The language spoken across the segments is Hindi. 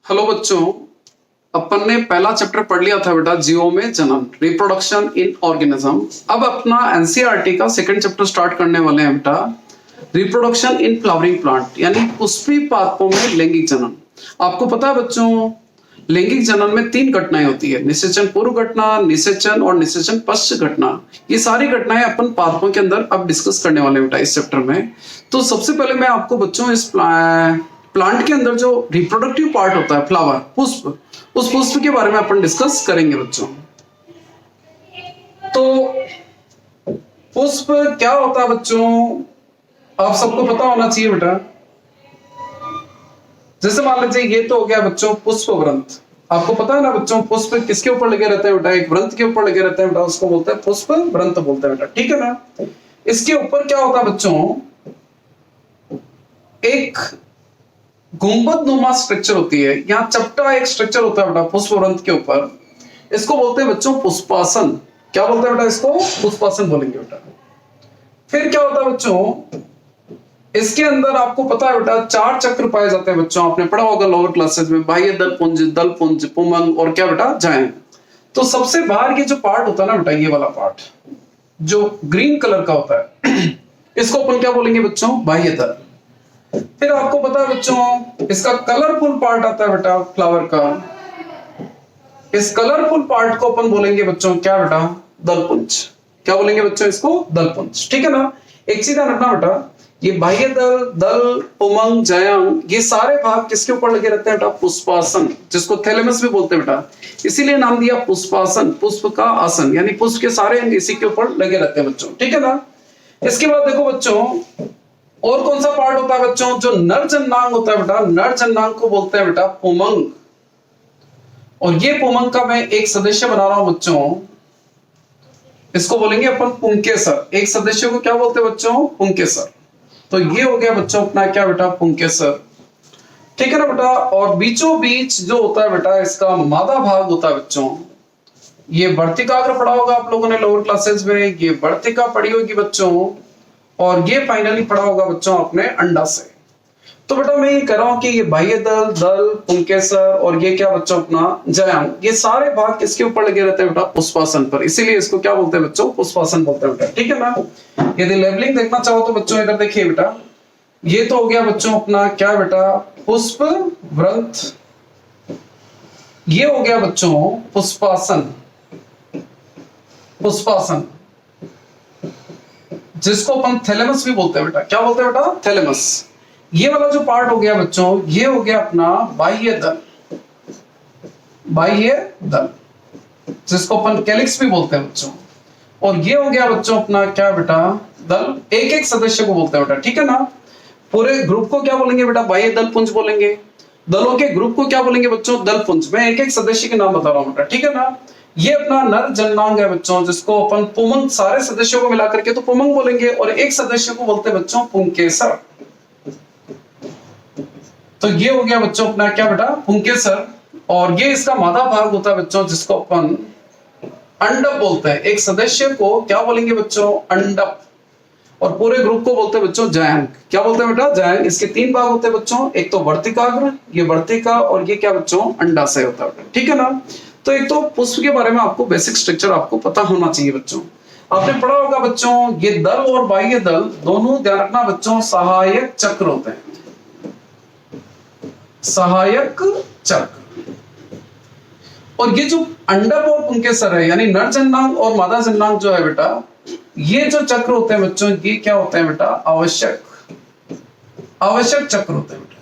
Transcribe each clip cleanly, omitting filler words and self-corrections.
हेलो बच्चों, अपन ने पहला चैप्टर पढ़ लिया था बेटा जीवों में जनन, रिप्रोडक्शन इन ऑर्गेनिज्म। अब अपना एनसीईआरटी का सेकंड चैप्टर स्टार्ट करने वाले हैं बेटा, रिप्रोडक्शन इन फ्लावरिंग प्लांट, यानी पुष्पी पादपों में लैंगिक जनन। आपको पता है बच्चों, लैंगिक जनन में 3 घटनाएं होती है, निषेचन पूर्व घटना, निषेचन और निषेचन पश्च घटना। ये सारी घटनाएं अपन पादपों के अंदर अब डिस्कस करने वाले हैं बेटा इस चैप्टर में। तो सबसे पहले मैं आपको बच्चों इस प्लांट के अंदर जो रिप्रोडक्टिव पार्ट होता है, फ्लावर, पुष्प, उस पुष्प के बारे में अपन डिस्कस करेंगे बच्चों। तो पुष्प क्या होता है बच्चों, आप सबको पता होना चाहिए बेटा। जैसे मान लीजिए ये तो हो गया बच्चों पुष्प व्रंत। आपको पता है ना बच्चों, पुष्प किसके ऊपर लगे रहते हैं बेटा, एक व्रंत के ऊपर लगे रहते हैं बेटा, उसको बोलते हैं पुष्प व्रंत बोलते हैं बेटा, ठीक है ना। इसके ऊपर क्या होता है बच्चों, एक गुंबद नुमा स्ट्रक्चर होती है, यहाँ चपटा एक स्ट्रक्चर होता है बेटा पुष्प व्रंत के ऊपर। इसको बोलते हैं बच्चों पुष्पासन। क्या बोलते हैं बेटा, इसको पुष्पासन बोलेंगे बेटा। फिर क्या होता है बच्चों, इसके अंदर आपको पता है बेटा 4 चक्र पाए जाते हैं बच्चों, आपने पढ़ा होगा लोअर क्लासेस में, बाह्य दल पुंज, पुमंग और क्या बेटा, जायन। तो सबसे बाहर ये जो पार्ट होता है ना बेटा, ये वाला पार्ट जो ग्रीन कलर का होता है इसको अपन क्या बोलेंगे बच्चों, बाह्य दल। फिर आपको पता है बच्चों, इसका कलरफुल पार्ट आता है बेटा फ्लावर का, इस कलरफुल पार्ट को अपन बोलेंगे बच्चों क्या बेटा, दलपुंज। क्या बोलेंगे बच्चों, इसको दलपुंज, ठीक है ना। एक चीज ध्यान रखना बेटा, ये बाह्य दल, पुमंग, जायांग, ये सारे भाग किसके ऊपर लगे रहते हैं बेटा, पुष्पासन, जिसको थैलेमस भी बोलते हैं बेटा, इसीलिए नाम दिया पुष्पासन, पुष्प का आसन, यानी पुष्प के सारे अंग इसी के ऊपर लगे रहते हैं बच्चों, ठीक है ना। इसके बाद देखो बच्चों, और कौन सा पार्ट होता है बच्चों, जो नर जननांग होता है बेटा, नर जननांग को बोलते हैं बेटा पुमंग। और ये पुमंग का मैं एक सदस्य बना रहा हूं बच्चों, इसको बोलेंगे अपन पुंकेसर। एक सदस्य को क्या बोलते हैं बच्चों, पुंकेसर। तो ये हो गया बच्चों अपना क्या बेटा, पुंकेसर, ठीक है ना बेटा। और बीचों बीच जो होता है बेटा, इसका मादा भाग होता है बच्चों, ये वर्तिकाग्र पढ़ा होगा आप लोगों ने लोअर क्लासेस में, ये वर्तिका पढ़ी होगी बच्चों, और ये फाइनली पढ़ा होगा बच्चों आपने अंडाशय। तो बेटा मैं ये कह रहा हूं कि ये बाह्य दल, पुंकेसर और ये क्या बच्चों अपना जायांग, ये सारे भाग किसके ऊपर लगे रहते हैं बेटा, पुष्पासन पर, इसीलिए इसको क्या बोलते हैं बच्चों, पुष्पासन बोलते हैं बेटा, ठीक है ना। यदि लेबलिंग देखना चाहो तो बच्चों इधर देखिए बेटा, ये तो हो गया बच्चों अपना क्या बेटा, पुष्प व्रंत, ये हो गया बच्चों पुष्पासन, पुष्पासन, जिसको अपन थैलेमस भी बोलते हैं बेटा। क्या बोलते हैं बेटा, थैलेमस। ये वाला जो पार्ट हो गया बच्चों, ये हो गया अपना बाह्य दल, बाह्य दल, जिसको अपन कैलिक्स भी बोलते हैं बच्चों। और ये हो गया बच्चों अपना क्या बेटा, दल। एक एक सदस्य को बोलते हैं बेटा, ठीक है ना। पूरे ग्रुप को क्या बोलेंगे बेटा, बाह्य दल पुंज बोलेंगे। दलों के ग्रुप को क्या बोलेंगे बच्चों, दल पुंज। मैं एक एक सदस्य के नाम बता रहा हूं बेटा, ठीक है ना। ये अपना नर जननांग है बच्चों, जिसको अपन पुमंग, सारे सदस्यों को मिलाकर के तो पुमंग बोलेंगे, और एक सदस्य को बोलते हैं बच्चों पुंकेसर। तो ये हो गया बच्चों अपना क्या बेटा, पुंकेसर। और ये इसका मादा भाग होता है बच्चों, जिसको अपन अंडप बोलते हैं। एक सदस्य को क्या बोलेंगे बच्चों, अंडप। और पूरे ग्रुप को बोलते हैं बच्चों जायांग। क्या बोलते हैं बेटा, जायांग। इसके 3 भाग होते हैं बच्चों, एक तो वर्तिकाग्र, ये वर्तिका, और ये क्या बच्चों, अंडाशय होता है, ठीक है ना। तो एक तो पुष्प के बारे में आपको बेसिक स्ट्रक्चर आपको पता होना चाहिए बच्चों। आपने पढ़ा होगा बच्चों, ये दल और बाह्य दल दोनों, ध्यान रखना बच्चों, सहायक चक्र होते हैं, सहायक चक्र। और ये जो अंडप और पुंकेसर है, यानी नर जननांग और मादा जननांग जो है बेटा, ये जो चक्र होते हैं बच्चों, ये क्या होते हैं बेटा, आवश्यक, आवश्यक चक्र होते हैं बेटा।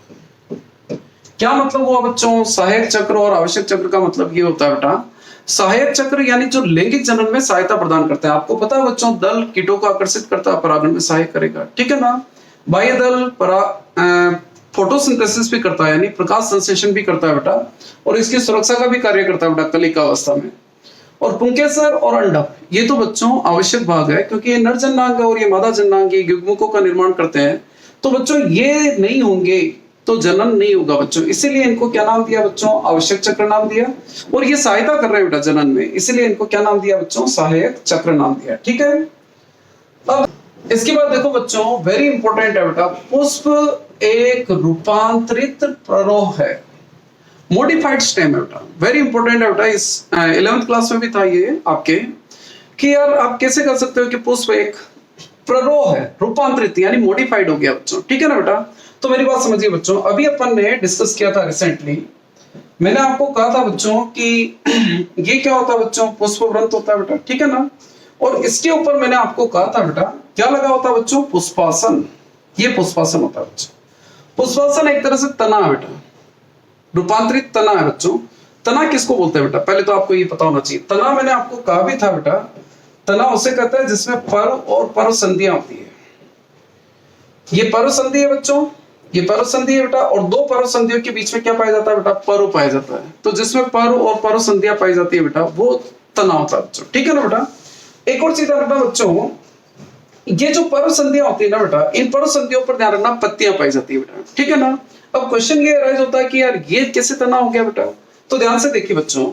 क्या मतलब हुआ बच्चों, सहायक चक्र और आवश्यक चक्र का मतलब ये होता है बेटा, सहायक चक्र यानी जो लैंगिक जनन में सहायता प्रदान करते हैं। आपको पता है बच्चों, दल कीटों को आकर्षित करता है, परागण में सहायक करेगा, ठीक है ना। बाह्य दल फोटोसिंथेसिस भी करता है, यानी प्रकाश संश्लेषण भी करता है बेटा, और इसकी सुरक्षा का भी कार्य करता है बेटा कलिका अवस्था में। और पुंकेसर और अंडप, ये तो बच्चों आवश्यक भाग है, क्योंकि ये नर जननांग और ये मादा जननांग ये युग्मकों का निर्माण करते हैं। तो बच्चों ये नहीं होंगे तो जनन नहीं होगा बच्चों, इसीलिए इनको क्या नाम दिया बच्चों, आवश्यक चक्र नाम दिया। और ये सहायता कर रहे हैं बेटा जनन में, इसीलिए इनको क्या नाम दिया बच्चों, सहायक चक्र नाम दिया, ठीक है। अब इसके बाद देखो बच्चों, वेरी इंपॉर्टेंट है बेटा, पुष्प एक रूपांतरित प्ररोह है। मॉडिफाइड स्टेम है बेटा, वेरी इंपॉर्टेंट है बेटा। इस 11th क्लास में भी था ये आपके, कि यार आप कैसे कर सकते हो कि पुष्प एक प्ररोह है, रूपांतरित यानी मॉडिफाइड हो गया बच्चों, ठीक है ना बेटा। तो मेरी बात समझिए बच्चों, अभी अपन ने डिस्कस किया था रिसेंटली, मैंने आपको कहा था बच्चों कि ये क्या होता है बच्चों, पुष्पवृंत होता है बेटा, ठीक है ना। और इसके ऊपर मैंने आपको कहा था बेटा क्या लगा होता है बच्चों, पुष्पासन। ये पुष्पासन होता है बच्चों। पुष्पासन एक तरह से तना है बेटा, रूपांतरित तना है बच्चों। तना किसको बोलते हैं बेटा, पहले तो आपको ये पता होना चाहिए। तना मैंने आपको कहा भी था बेटा, तना उसे कहते हैं जिसमें पर और पर संधियां होती है। ये पर संधि है बच्चों, ये पर संधि है बेटा, और दो पर संधियों के बीच में क्या पाया जाता है बेटा, परो पाया जाता है। तो जिसमें पर और पर संधियां पाई जाती है बेटा, वो तना होता है बच्चों, ठीक है ना बेटा। एक और चीज है बेटा बच्चों, ये जो पर संधियां होती है ना बेटा, इन पर संधियों पर ध्यान रखना, पत्तियां पाई जाती है बेटा, ठीक है ना। अब क्वेश्चन ये राइज होता है कि यार ये कैसे तना हो गया बेटा। तो ध्यान से देखिए बच्चों,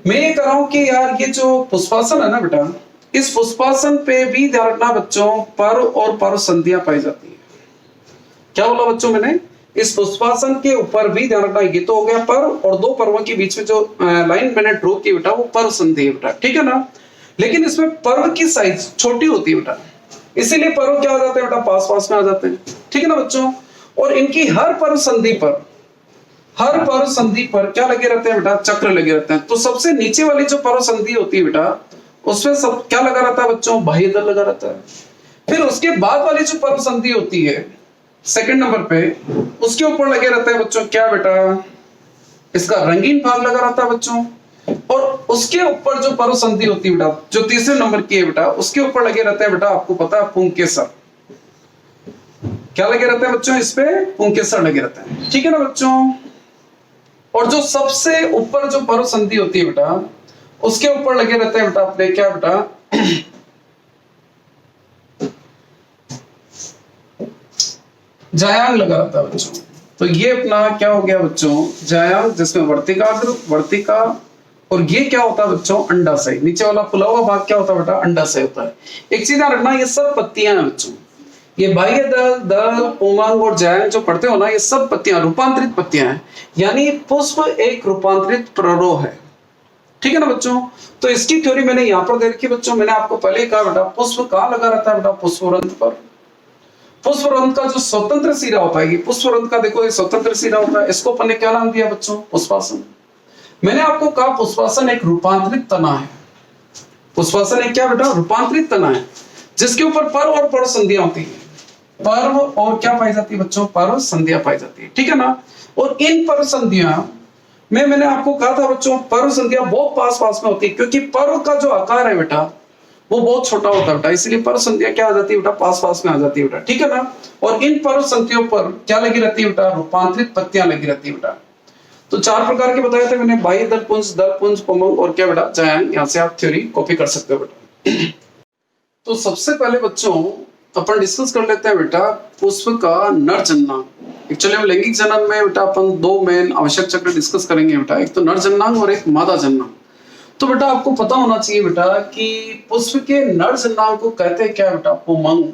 मैं ये कर रहा हूं कि यार ये जो पुष्पासन है ना बेटा, इस पुष्पासन पे भी ध्यान रखना बच्चों, पर और पर संधियां पाई जाती है। क्या बोला बच्चों मैंने, इस पुष्पासन के ऊपर भी ध्यान रखना, ये तो हो गया पर, और दो पर्वों के बीच में जो लाइन मैंने ड्रॉ की बेटा, वो पर संधि है बेटा, ठीक है ना। लेकिन इसमें पर्व की साइज छोटी होती है बेटा, इसीलिए पर्व क्या हो जाते हैं बेटा, पास पास में आ जाते हैं, ठीक है ना बच्चों। और इनकी हर पर्व संधि पर, हर पर्व संधि पर क्या लगे रहते हैं बेटा, चक्र लगे रहते हैं। तो सबसे नीचे वाली जो पर्व संधि होती है बेटा, उसमें सब क्या लगा रहता है बच्चों, बाह्य दल लगा रहता है। फिर उसके बाद वाली जो पर्व संधि होती है सेकंड नंबर पे, उसके ऊपर लगे रहते हैं बच्चों क्या बेटा, इसका रंगीन भाग लगा रहता है बच्चों। और उसके ऊपर जो पर्व संधि होती है बेटा, जो तीसरे नंबर की है बेटा, उसके ऊपर लगे रहते हैं बेटा, आपको पता है पुंकेसर। क्या लगे रहते हैं बच्चों, इस पे पुंकेसर लगे रहते हैं, ठीक है ना बच्चों। और जो सबसे ऊपर जो पर्व संधि होती है बेटा, उसके ऊपर लगे रहते हैं बेटा अपने क्या बेटा, जायांग लगा रहता है बच्चों। तो ये अपना क्या हो गया बच्चों, जायांग, जिसमें वर्तिका, और ये क्या होता है बच्चों, अंडाशय। नीचे वाला फुला हुआ भाग क्या होता है बेटा, अंडाशय होता है। एक चीज ध्यान रखना, ये सब पत्तियां हैं बच्चों, ये बाह्य दल, पुंकेसर और जायांग जो पढ़ते हो ना, ये सब पत्तियां रूपांतरित पत्तियां हैं, यानी पुष्प एक रूपांतरित प्ररोह है, ठीक है ना बच्चों। तो इसकी थ्योरी मैंने यहाँ पर दे रखी बच्चों। मैंने आपको पहले ही कहा बेटा, पुष्प कहाँ लगा रहता है बेटा, पुष्पवृंत पर। पुष्पवृंत का जो स्वतंत्र सिरा होता है, पुष्पवृंत का देखो ये स्वतंत्र सिरा होता है, इसको अपन ने क्या नाम दिया बच्चों, पुष्पासन। मैंने आपको कहा पुष्पासन एक रूपांतरित तना है। पुष्पासन एक क्या बेटा, रूपांतरित तना है, जिसके ऊपर पर्व और पर्व संधियां होती है। पर्व और क्या पाई जाती है बच्चों, पर्व संधियां पाई जाती है, ठीक है ना। और इन पर्व संधियां में मैंने आपको कहा था बच्चों, पर्व संधियां बहुत पास पास में होती है, क्योंकि पर्व का जो आकार है बेटा, वो बहुत छोटा होता है बेटा, इसलिए पर्व संधियां क्या आ जाती है बेटा, पास पास में आ जाती है बेटा, ठीक है ना। और इन पर्व संधियों पर क्या लगी रहती है बेटा, रूपांतरित पत्तियां लगी रहती है बेटा। तो चार प्रकार के बताए थे मैंने, बाह्य दलपुंज, दलपुंज, पुंकेसर और क्या बेटा, जायांग। यहाँ से आप थ्योरी कॉपी कर सकते हो बेटा। तो सबसे पहले बच्चों अपन डिस्कस कर लेते हैं बेटा, पुष्प का नर जननांग। एक्चुअली हम लैंगिक जनन में बेटा अपन दो मेन आवश्यक चक्र डिस्कस करेंगे बेटा, एक तो नर जननांग और एक मादा जननांग। तो बेटा आपको पता होना चाहिए बेटा कि पुष्प के नर जननांग को कहते हैं क्या बेटा, पुमंग।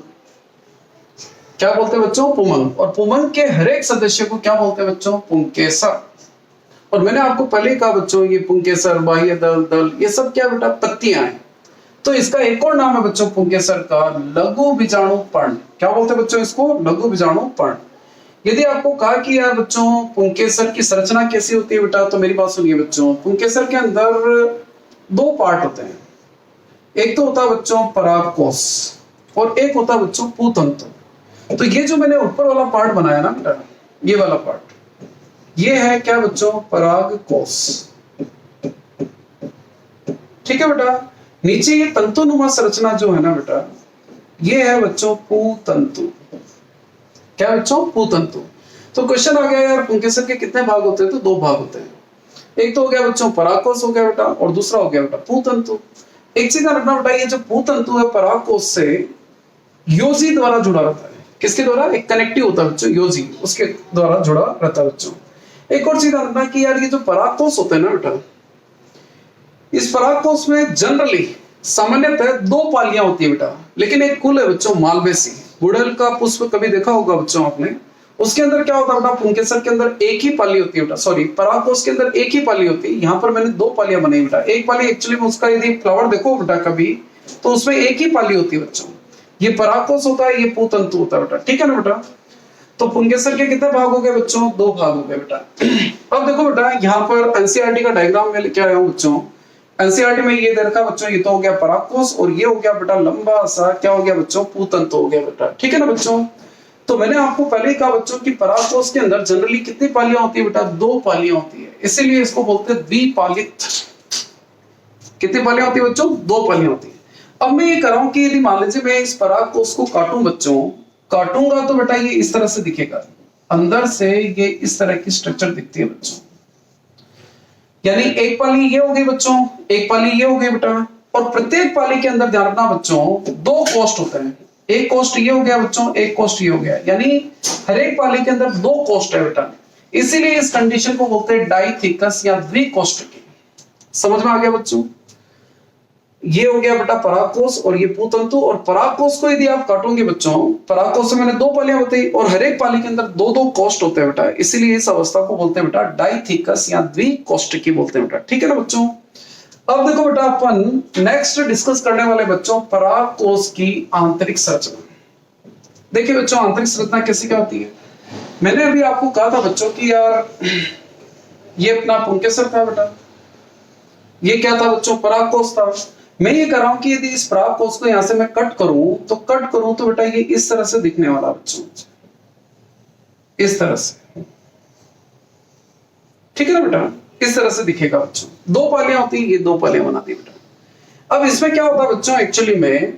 क्या बोलते हैं बच्चों, पुमंग। और पुमंग के हर एक सदस्य को क्या बोलते हैं बच्चों, पुंकेसर। और मैंने आपको पहले ही कहा बच्चों, ये पुंकेसर, बाह्य दल, दल, ये सब क्या बेटा, पत्तियां हैं। तो इसका एक और नाम है बच्चों पुंकेसर का, लघु बीजाणु पर्ण। क्या बोलते हैं बच्चों इसको, लघु बीजाणु पर्ण। यदि आपको कहा कि यार बच्चों पुंकेसर की संरचना कैसी होती है बेटा, तो मेरी बात सुनिए बच्चों, पुंकेसर के अंदर दो पार्ट होते हैं। एक तो होता है बच्चों परागकोश, और एक होता है बच्चों पूतंतु। तो ये जो मैंने ऊपर वाला पार्ट बनाया ना बेटा, ये वाला पार्ट, ये है क्या बच्चों, परागकोश, ठीक है बेटा। नीचे ये तंतुनुमा संरचना जो है ना बेटा, ये है बच्चों पूतंतु। क्या बच्चों, पूतंतु। तो क्वेश्चन आ गया यार, पुंकेसर के कितने भाग होते हैं, तो दो भाग होते हैं। एक तो हो गया बच्चों परागकोश हो गया बेटा, और दूसरा हो गया बेटा पूतंतु। एक चीज रखना बेटा, ये जो पूतंतु है परागकोश से योजी द्वारा जुड़ा रहता है। किसके द्वारा, एक कनेक्टिव होता है बच्चों, योजी, उसके द्वारा जुड़ा रहता है बच्चों। एक और चीज रखना कि यार ये जो परागकोश होते हैं ना बेटा, इस परागकोश में जनरली सामान्यतः दो पालियां होती है बेटा, लेकिन एक कुल है बच्चों मालवेसी। गुड़हल का पुष्प कभी देखा होगा बच्चों आपने, उसके अंदर क्या होता है बेटा, पुंकेसर के अंदर एक ही पाली होती है बेटा, सॉरी परागकोश के अंदर एक ही पाली होती है। यहाँ पर मैंने दो पालियां बनाई बेटा, एक पाली एक्चुअली में उसका यदि फ्लावर देखो बेटा कभी तो उसमें एक ही पाली होती है बच्चों, ये परागकोश होता है, ये पूतंतु होता है बेटा, ठीक है ना बेटा। तो पुंकेसर के कितने भाग हो गए बच्चों, दो भाग हो गए बेटा। अब देखो बेटा यहाँ पर एनसीईआरटी का डायग्राम में लेके आया हूं बच्चों। एनसीईआरटी में ये दे रखा बच्चों, ये तो हो गया परागकोश और ये हो गया बेटा लंबा सा क्या हो गया बच्चों, पूतंतु हो गया बेटा, ठीक है ना बच्चों। तो मैंने आपको पहले ही कहा बच्चों कि परागकोश के अंदर जनरली कितनी पालियां होती है बेटा, दो पालियां होती है, इसीलिए इसको बोलते हैं द्विपालित। कितनी पालियां होती है बच्चों, दो पालियां होती है। अब मैं ये कर रहा हूं कि यदि मान लीजिए मैं इस परागकोश को काटूं बच्चों, काटूंगा तो बेटा ये इस तरह से दिखेगा, अंदर से ये इस तरह की स्ट्रक्चर दिखती है बच्चों, यानी एक पाली ये हो गई बच्चों, एक पाली ये हो गई बेटा, और प्रत्येक पाली के अंदर ध्यान रखना बच्चों दो कोष्ठ होते हैं, एक कोष्ठ ये हो गया बच्चों, एक कोष्ठ ये हो गया, यानी हर एक पाली के अंदर दो कोष्ठ है बेटा, इसीलिए इस कंडीशन को बोलते हैं डाइथिकस या द्विकोष्ठकी। समझ में आ गया बच्चों, ये हो गया बेटा परागकोश और ये पूतंतु। और परागकोश को यदि आप काटोगे बच्चों, परागकोश से मैंने दो पालियां बताई और हर एक पाली के अंदर दो दो कोष्ठ होते हैं बेटा, इसीलिए इस अवस्था को बोलते हैं बेटा डाइथिकस या द्विकोष्ठकी बोलते हैं बेटा, ठीक है ना बच्चों। अब देखो बेटा अपन नेक्स्ट डिस्कस करने वाले बच्चों परागकोश की आंतरिक संरचना। देखिए बच्चों आंतरिक संरचना कैसी क्या होती है, मैंने अभी आपको कहा था बच्चों कि यार ये अपना पुंकेसर था बेटा, ये क्या था बच्चों, परागकोश था। मैं ये कर रहा हूं कि यदि इस परागकोश को यहां से मैं कट करूं तो बेटा ये इस तरह से दिखने वाला बच्चों, इस तरह से, ठीक है ना बेटा, इस तरह से दिखेगा बच्चों। दो पालियां होती है, ये दो पालियां बनाती है बेटा। अब इसमें क्या होता है बच्चों, एक्चुअली में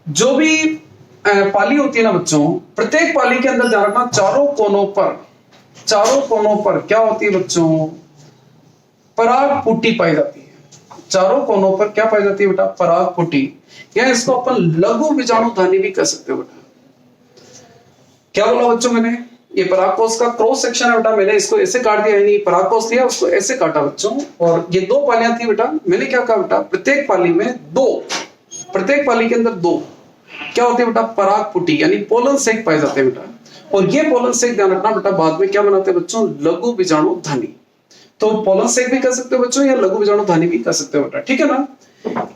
जो भी पाली होती है ना बच्चों, प्रत्येक पाली के अंदर ध्यान रखना चारों कोनों पर क्या होती है बच्चों, पराग पुटी पाई जाती है। चारों कोनों पर क्या पाई जाती है बेटा, पराग पुटी, या इसको अपन लघु बीजाणुधानी भी कह सकते हो बेटा। क्या बोला बच्चों मैंने, ये परागकोश का क्रॉस सेक्शन है बेटा, मैंने इसको ऐसे काट दिया, यानी परागकोश दिया उसको ऐसे काटा बच्चों, और ये दो पालियां थी बेटा, मैंने क्या कहा बेटा, प्रत्येक पाली में दो, प्रत्येक पाली के अंदर दो क्या होते हैं बेटा, पराग पुटी यानी पोलन सेक पाए जाते हैं बेटा। और ये पोलन सेक ध्यान रखना बेटा बाद में क्या बनाते हैं बच्चों, लघु बीजाणुधानी। तो पोलन सेक भी कर सकते हो बच्चों या लघु बीजाणुधानी भी कर सकते हो बेटा, ठीक है ना।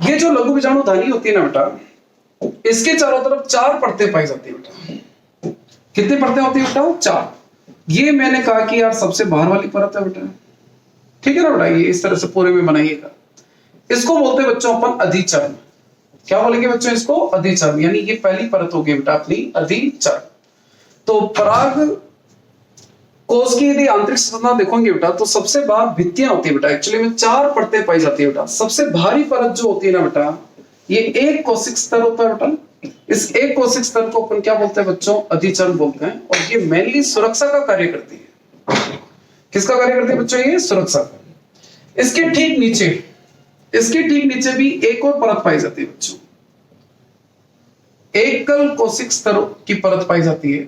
ये जो लघु बीजाणुधानी होती है ना बेटा, इसके चारों तरफ चार परतें पाई जाती है बेटा। कितनी परतें होती है बेटा, चार। ये मैंने कहा कि यार सबसे बाहर वाली परत है बेटा, ठीक है ना बेटा, ये इस तरह से पूरे में बनाइएगा। इसको बोलते हैं बच्चों अपन अधिचर्म। क्या बोलेंगे बच्चों इसको, अधिचर्म, यानी ये पहली परत होगी बेटा अपनी अधिचर्म। तो पराग कोश की यदि आंतरिक संरचना देखोगे बेटा तो सबसे बाहर भित्तियां होती है बेटा, एक्चुअली में चार परतें पाई जाती है बेटा। सबसे भारी परत जो होती है ना बेटा, ये एक कोशिक स्तर होता है बेटा। इस एक कोशिक स्तर को अपन क्या बोलते हैं बच्चों, अधिचर्म बोलते हैं। और ये मेनली सुरक्षा का कार्य करती है। किसका कार्य करती है बच्चों, ये सुरक्षा का। इसके ठीक नीचे भी एक और परत पाई जाती है बच्चों, एकल कोशिक स्तर की परत पाई जाती है।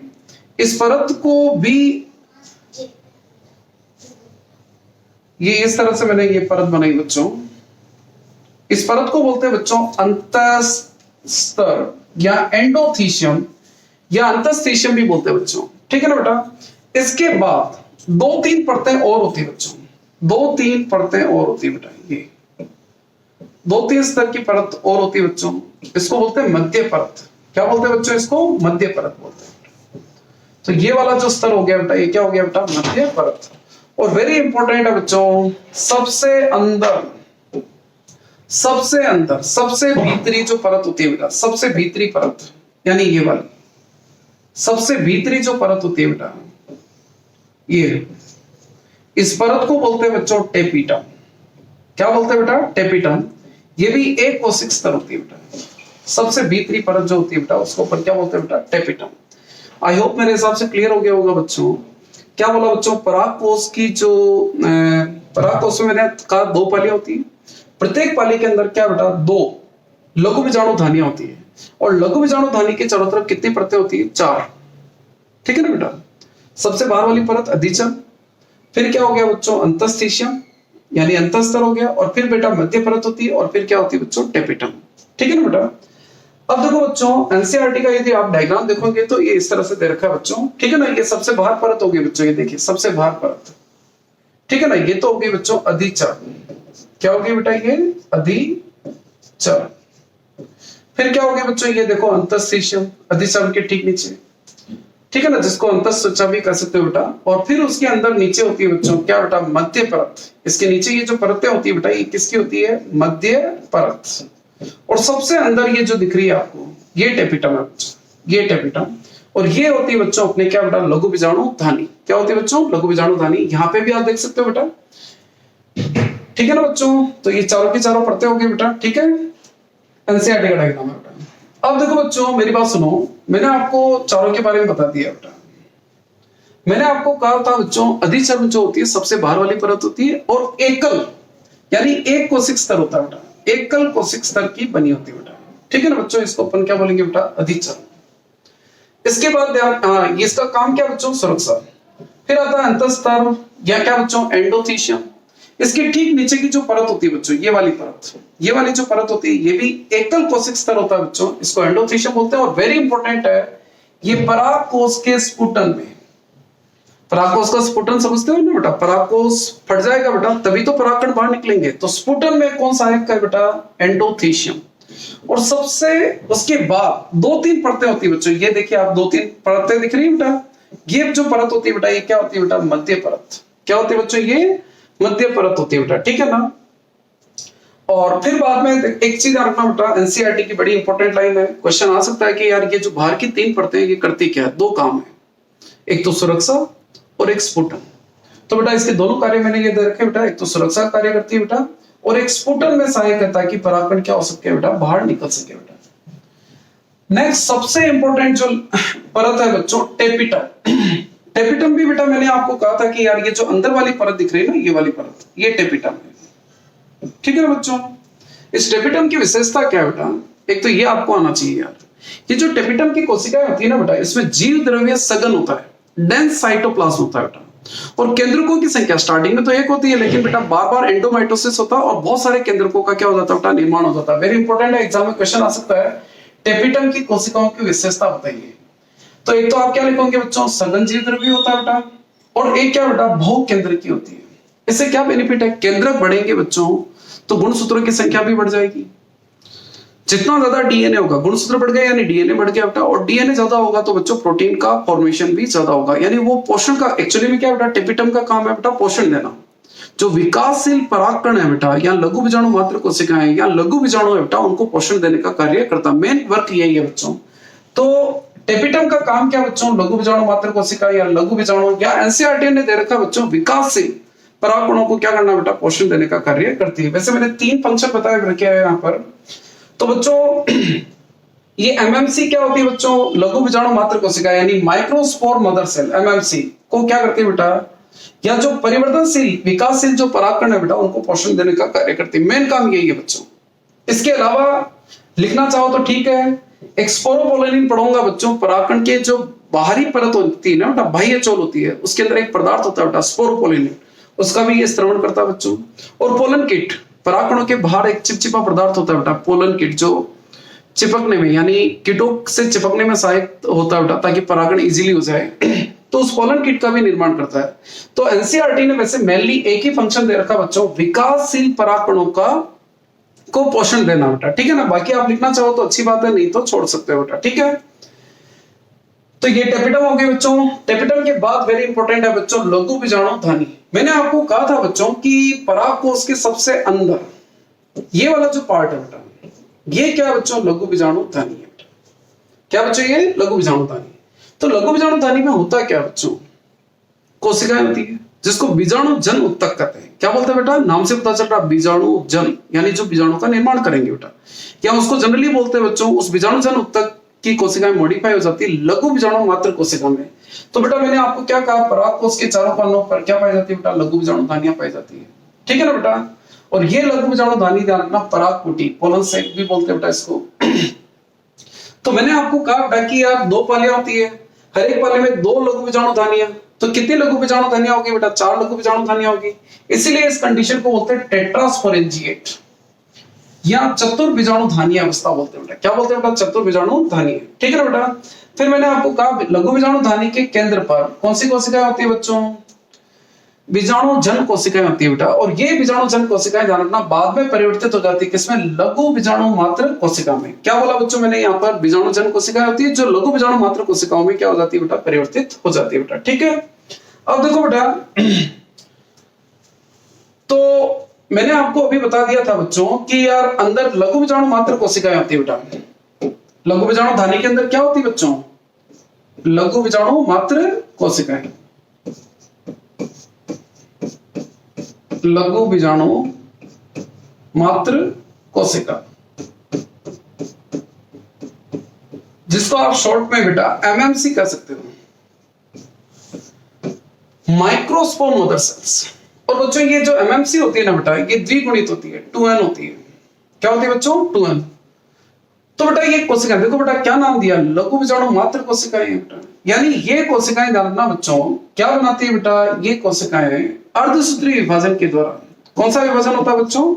इस परत को भी ये इस तरह से मैंने ये परत बनाई बच्चों, इस परत को बोलते हैं बच्चों अंतस्तर या एंडोथीशियम या अंतस्थीशियम भी बोलते हैं बच्चों, ठीक है ना बेटा। इसके बाद दो तीन परतें और होती है बच्चों, दो तीन परतें और होती है बेटा, ये दो तीन स्तर की परत और होती है बच्चों, इसको बोलते हैं मध्य परत। क्या बोलते हैं बच्चों इसको, मध्य परत बोलते हैं। तो ये वाला जो स्तर हो गया बेटा, ये क्या हो गया बेटा, मध्य परत। और वेरी इंपॉर्टेंट है बच्चों, सबसे भीतरी जो परत होती है बेटा, सबसे भीतरी परत, यानी ये वाली सबसे भीतरी जो परत होती है बेटा, ये इस परत को बोलते हैं बच्चों टेपिटम। क्या बोलते हैं बेटा, टेपिटम। ये भी एक कोशिक स्तर होती है बेटा, सबसे भीतरी परत जो होती है बेटा उसको अपन क्या बोलते हैं बेटा, टेपिटम। आई होप मेरे हिसाब से क्लियर हो गया होगा बच्चों। क्या बोला बच्चों, परागकोश की जो परागकोश में मैंने कहा दो पालियां होती है, प्रत्येक पाली के अंदर क्या बेटा, दो लघु बीजाणुधानियां होती है। और लघु बीजाणुधानी के चारों तरफ कितनी परतें होती है, चार, ठीक है ना बेटा। सबसे बाहर वाली परत अधिचर्म, फिर क्या हो गया बच्चों अंतस्थीशियम यानी अंतस्तर हो गया, और फिर बेटा मध्य परत होती है, और फिर क्या होती है बच्चों टेपिटम, ठीक है ना बेटा। अब देखो बच्चों, एनसीईआरटी का यदि आप डायग्राम देखोगे तो ये इस तरह से दे रखा है बच्चों, ठीक है ना। ये सबसे बाहर परत होगी बच्चों, ये देखिए सबसे बाहर परत, ठीक है ना। ये तो होगी बच्चों अधिचर, क्या होगी बेटा ये अधिचर। फिर क्या होगी बच्चों, ये देखो अंतःस्थिशियम, अधिचर के ठीक नीचे, ठीक है ना, जिसको अंतःस्त्वचा भी कह सकते हो बेटा। और फिर उसके अंदर नीचे होती है बच्चों क्या बेटा, मध्य परत। इसके नीचे ये जो परतें होती है बेटा, ये किसकी होती है, मध्य परत। और सबसे अंदर ये जो दिख रही है आपको, ये टेपिटम है बच्चों, ये टेपिटम। और ये होती है बच्चों अपने क्या बेटा, लघु बीजाणु धानी। क्या होती है बच्चों, लघु बीजाणु धानी। यहाँ पे भी आप देख सकते हो बेटा, ठीक है ना बच्चों। तो ये चारों की चारों परतें होगी बेटा, ठीक है। एनसीईआरटी का डायग्राम है बेटा। अब देखो बच्चों मेरी बात सुनो, मैंने आपको चारों के बारे में बता दिया बेटा। मैंने आपको कहा था बच्चों अधिचर्म जो होती है सबसे बाहर वाली परत होती है, और एकल यानी एक कोशिक स्तर होता है बेटा, एकल कोशिक स्तर की बनी होती है बेटा, ठीक है ना बच्चों। इसको अपन क्या बोलेंगे बेटा, अधिचर्म। इसके बाद ध्यान, इसका काम क्या बच्चों, सुरक्षा। फिर आता है अंतस्तर, या क्या बच्चों, एंडोथीशियम। इसके ठीक नीचे की जो परत होती है बच्चों, ये वाली परत, ये वाली जो परत होती है, ये भी एकल कोशिक स्तर होता है बच्चों, इसको एंडोथीशियम बोलते हैं। और वेरी इंपॉर्टेंट है, ये परागकोश के स्फुटन में, परागकोश का स्फुटन समझते हो ना बेटा, परागकोश फट जाएगा बेटा तभी तो परागकण बाहर निकलेंगे। तो स्फुटन में कौन सहायक है बेटा, एंडोथीशियम। और सबसे उसके बाद दो तीन परतें होती है बच्चों, ये देखिए आप दो तीन परतें दिख रही है बेटा। ये जो परत होती है बेटा, ये क्या होती है बेटा, मध्य परत। क्या होती है बच्चों, ये मध्य परत होती है बेटा, ठीक है ना। और फिर बाद में एक चीज रखना बेटा, एनसीईआरटी की बड़ी इंपॉर्टेंट लाइन है, क्वेश्चन आ सकता है कि यार ये जो बाहर की तीन परतें ये करती क्या है, दो काम है, एक तो सुरक्षा और एक स्फुटन। तो बेटा इसके दोनों कार्य मैंने ये दे रखे बेटा, एक तो सुरक्षा कार्य करती है बेटा, और एक स्फुटन में सहायक करता है कि परागकण क्या हो सके बेटा, बाहर निकल सके बेटा। नेक्स्ट सबसे इंपॉर्टेंट जो परत है बच्चों, टेपिटम। टेपिटम भी बेटा मैंने आपको कहा था कि यार ये जो अंदर वाली परत दिख रही है ना, ये वाली परत, ये टेपिटम है, ठीक है बच्चों। इस टेपिटम की विशेषता क्या है बेटा, एक तो ये आपको आना चाहिए यार, ये जो टेपिटम की कोशिकाएं होती है ना बेटा, इसमें जीव द्रव्य सघन होता है, डेंस साइटोप्लाज्म होता है बेटा। और केंद्रकों की संख्या स्टार्टिंग में तो एक होती है, लेकिन बेटा बार बार एंडोमाइटोसिस होता है और बहुत सारे केंद्रकों का क्या हो जाता है बेटा, निर्माण हो जाता है। वेरी इंपॉर्टेंट है, एग्जाम में क्वेश्चन आ सकता है, टेपिटम की कोशिकाओं की विशेषता बताइए। तो एक तो आप क्या लिखोगे बच्चों, सघन जीव द्रव्य होता है बेटा, और एक क्या बेटा, बहु केंद्र की होती है। इससे क्या बेनिफिट है, केंद्रक बढ़ेंगे बच्चों तो गुणसूत्रों की संख्या भी बढ़ जाएगी। जितना ज्यादा डीएनए होगा, गुणसूत्र बढ़ गए यानी डीएनए बढ़ गया बेटा, और डीएनए ज्यादा होगा तो बच्चों प्रोटीन का फॉर्मेशन भी ज्यादा होगा, यानी वो पोषण का एक्चुअली में क्या बेटा, टेपिटम का काम है बेटा पोषण देना। जो विकासशील परागकण है बेटा, या लघु बीजाणु मात्र कोशिकाएं या लघु बीजाणु है बेटा, उनको पोषण देने का कार्य करता है। मेन वर्क यही है बच्चों। तो टेपिटम का काम क्या बच्चों, लघु बीजाणु मात्र कोशिका या लघु बीजाणु, या एनसीईआरटी ने दे रखा बच्चों विकासशील परागकणों को क्या करना बेटा, पोषण देने का कार्य करती है। वैसे मैंने 3 फंक्शन बताए रखे हैं यहाँ पर। तो बच्चों ये एमएमसी क्या होती है बच्चों, लघु बीजाणु मात्र कोशिका यानी माइक्रोस्पोर मदर सेल, एमएमसी को क्या करती है बेटा, या जो परिवर्तनशील विकासशील जो परागकण है बेटा, उनको पोषण देने का कार्य करती है। मेन काम यही है बच्चों। इसके अलावा लिखना चाहो तो ठीक है, एक स्पोरोपोलिन पढ़ूंगा बच्चों, परागकण के जो बाहरी परत होती है ना बेटा, बाह्य चोल होती है, उसके अंदर एक पदार्थ होता है बेटा स्पोरोपोलिन, उसका भी ये श्रवण करता है बच्चों। और पोलन किट, परागकणों के बाहर एक चिपचिपा पदार्थ होता है बेटा पोलन किट, जो चिपकने में यानी कीटों से चिपकने में सहायक होता है बेटा, ताकि परागण इजीली हो जाए। तो उस पोलन किट का भी निर्माण करता है। तो एनसीईआरटी ने वैसे मेनली एक ही फंक्शन दे रखा बच्चों, विकासशील परागकणों का को पोषण देना बेटा, ठीक है ना। बाकी आप लिखना चाहो तो अच्छी बात है, नहीं तो छोड़ सकते हो बेटा, ठीक है। तो ये टेपिटम हो गए बच्चों। टेपिटम के बाद वेरी इंपॉर्टेंट है बच्चों लघु बीजाणु धानी। मैंने आपको कहा था बच्चों कि परागकोश के सबसे अंदर ये वाला जो पार्ट है बेटा, ये क्या बच्चों, लघु बीजाणु धानी है। क्या बच्चों, ये लघु बीजाणु धानी। तो लघु बीजाणु धानी में होता क्या बच्चों, कोशिकाएं होती है जिसको बीजाणु जन उत्तक कहते हैं। क्या बोलते हैं बेटा, नाम से पता चल रहा, बीजाणु जन यानी जो बीजाणु का निर्माण करेंगे बेटा, या उसको जनरली बोलते हैं बच्चों, उस बीजाणु जन उत्तक की कोशिकाएं मॉडिफाई हो जाती है लघु बीजाणु मात्र कोशिका में। तो बेटा मैंने आपको क्या कहा, परागकोश के चारों कोनों पर क्या पाई जाती है बेटा, लघु बीजाणु धानियां पाई जाती है, ठीक है ना बेटा। और ये लघु बीजाणु धानी ध्यान रखना, परागपुटी, पोलन सैक भी बोलते हैं बेटा इसको। तो मैंने आपको कहा बेटा कि यार 2 पालियां होती है, हर एक पाली में 2 लघु बीजाणु धानियां। तो कितनी लघु बीजाणु धानियां होगी बेटा, 4 लघु बीजाणु धानियां होगी। इसीलिए इस कंडीशन को बोलते हैं टेट्रास्पोरेंजिएट। या चतुर्बीजाणु धानी अवस्था बोलते हैं बेटा। क्या बोलते हैं बेटा? चतुर्बीजाणु धानी। ठीक है ना बेटा। फिर मैंने आपको कहा लघु बीजाणु धानी के केंद्र पर कौन सी कोशिकाएं होती है बच्चों? बीजाणु जन कोशिकाएं होती है बेटा। और ये बीजाणु जन कोशिकाएं ध्यान रखना बाद में परिवर्तित हो जाती है किसमें? लघु बीजाणु मात्र कोशिका में। क्या बोला बच्चों मैंने? यहाँ पर बीजाणु जन कोशिकाएं होती है जो लघु बीजाणु मात्र कोशिकाओं में क्या हो जाती है बेटा? परिवर्तित हो जाती है बेटा। ठीक है। अब देखो बेटा, तो मैंने आपको अभी बता दिया था बच्चों कि यार अंदर लघु बीजाणु मात्र कोशिकाएं होती है बेटा। लघु बीजाणु धानी के अंदर क्या होती है बच्चों? लघु बीजाणु मात्र कोशिकाएं। लघु बीजाणु मात्र कोशिका, जिसको आप शॉर्ट में बेटा एमएमसी कह सकते हो, माइक्रोस्पोर मदर सेल्स। और बच्चों ये जो एमएमसी होती है ना बेटा, ये द्विगुणित होती है, 2n होती है। क्या होती है बच्चों? 2n। तो बेटा ये कोशिका देखो बेटा क्या नाम दिया? लघु बीजाणु मात्र कोशिकाएं बेटा। यानी ये कोशिकाएं ध्यान रखना बच्चों क्या बनाती है बेटा? ये कोशिकाएं अर्धसूत्री विभाजन के द्वारा, कौन सा विभाजन होता है बच्चों?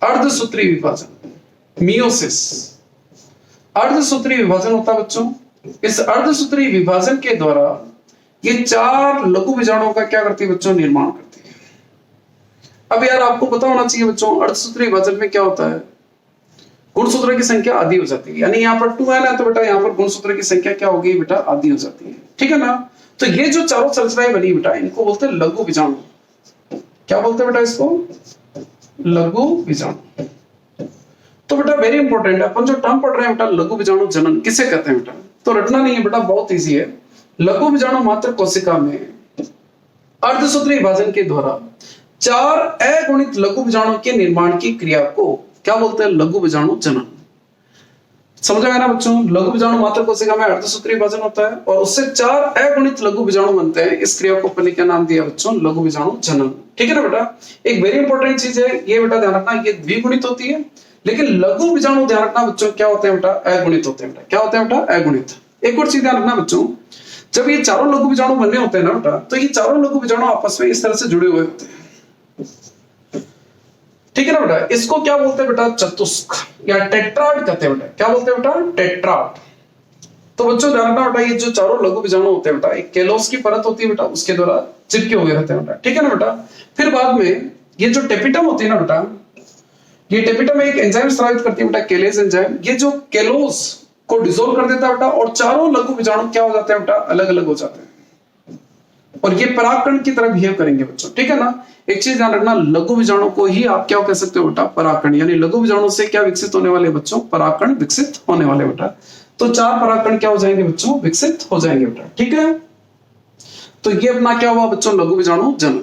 अर्धसूत्री विभाजन, मियोसिस। अर्धसूत्री विभाजन होता है बच्चों। इस अर्धसूत्री विभाजन के द्वारा ये 4 लघु बीजाणुओं का क्या करती है बच्चों? निर्माण करती है। अब यार आपको पता होना चाहिए बच्चों अर्धसूत्री विभाजन में क्या होता है? गुणसूत्र की संख्या आधी हो जाती है। यानी यहाँ पर 2n है तो बेटा यहाँ पर गुणसूत्र की संख्या क्या होगी बेटा? आधी हो जाती है। ठीक है ना। तो ये जो चारों संरचनाएं बनी बेटा इनको बोलते हैं लघु बीजाणु। क्या बोलते हैं बेटा इसको? लघु बीजाणु। तो बेटा वेरी इंपॉर्टेंट है, अपन जो टर्म पढ़ रहे हैं बेटा लघु बीजाणु जनन किसे कहते हैं बेटा? तो रटना नहीं है बेटा, बहुत इजी है। लघु बीजाणु मात्र कोशिका में अर्धसूत्री विभाजन के द्वारा 4 अगुणित लघु बीजाणु के निर्माण की क्रिया को क्या बोलते हैं? लघु बीजाणु जनन। समझ आया ना बच्चों? लघु बीजाणु मात्र कोशिका में अर्धसूत्री विभाजन होता है और उससे 4 अगुणित लघु बीजाणु बनते हैं। इस क्रिया को अपन ने क्या नाम दिया बच्चों? लघु बीजाणु जनन। ठीक है ना बेटा। एक वेरी इंपॉर्टेंट चीज है ये बेटा, ध्यान रखना ये द्विगुणित होती है, लेकिन लघु बीजाणु ध्यान रखना बच्चों क्या होते हैं बेटा? अगुणित होते हैं बेटा। क्या होते हैं बेटा? अगुणित। एक और चीज ध्यान रखना बच्चों, जब ये चारों लघु बीजाणु बनने होते हैं ना बेटा, तो ये चारों लघु बीजाणु आपस में इस तरह से जुड़े हुए होते हैं। ठीक है ना बेटा। इसको क्या बोलते हैं बेटा? चतुष्क या टेट्राड कहते हैं बेटा। क्या बोलते हैं बेटा? टेट्राड। तो बच्चों ध्यान रखना बेटा ये जो चारों लघु बीजाणु होते हैं बेटा, एक केलोस की परत होती है बेटा, उसके द्वारा चिपके हुए रहते हैं बेटा। ठीक है ना बेटा। फिर बाद में ये जो टेपिटम होती है ना बेटा, ये टेपिटम एक एंजाइम स्रावित करती है बेटा, केलेज एंजाइम। ये जो केलोस को डिसॉल्व कर देता है बेटा और चारों लघु बीजाणु क्या हो जाते हैं बेटा? अलग अलग हो जाते हैं और ये परागकण की तरह बिहेव करेंगे बच्चों। ठीक है ना। एक चीज ध्यान रखना, लघु बीजाणु को ही आप क्या कह सकते हो बेटा? परागकण। यानी लघु बीजाणु से क्या विकसित होने वाले बच्चों? परागकण विकसित होने वाले बेटा। तो 4 परागकण क्या हो जाएंगे बच्चों? विकसित हो जाएंगे बेटा। ठीक है। तो ये अपना क्या हुआ बच्चों? लघु बीजाणु जनन।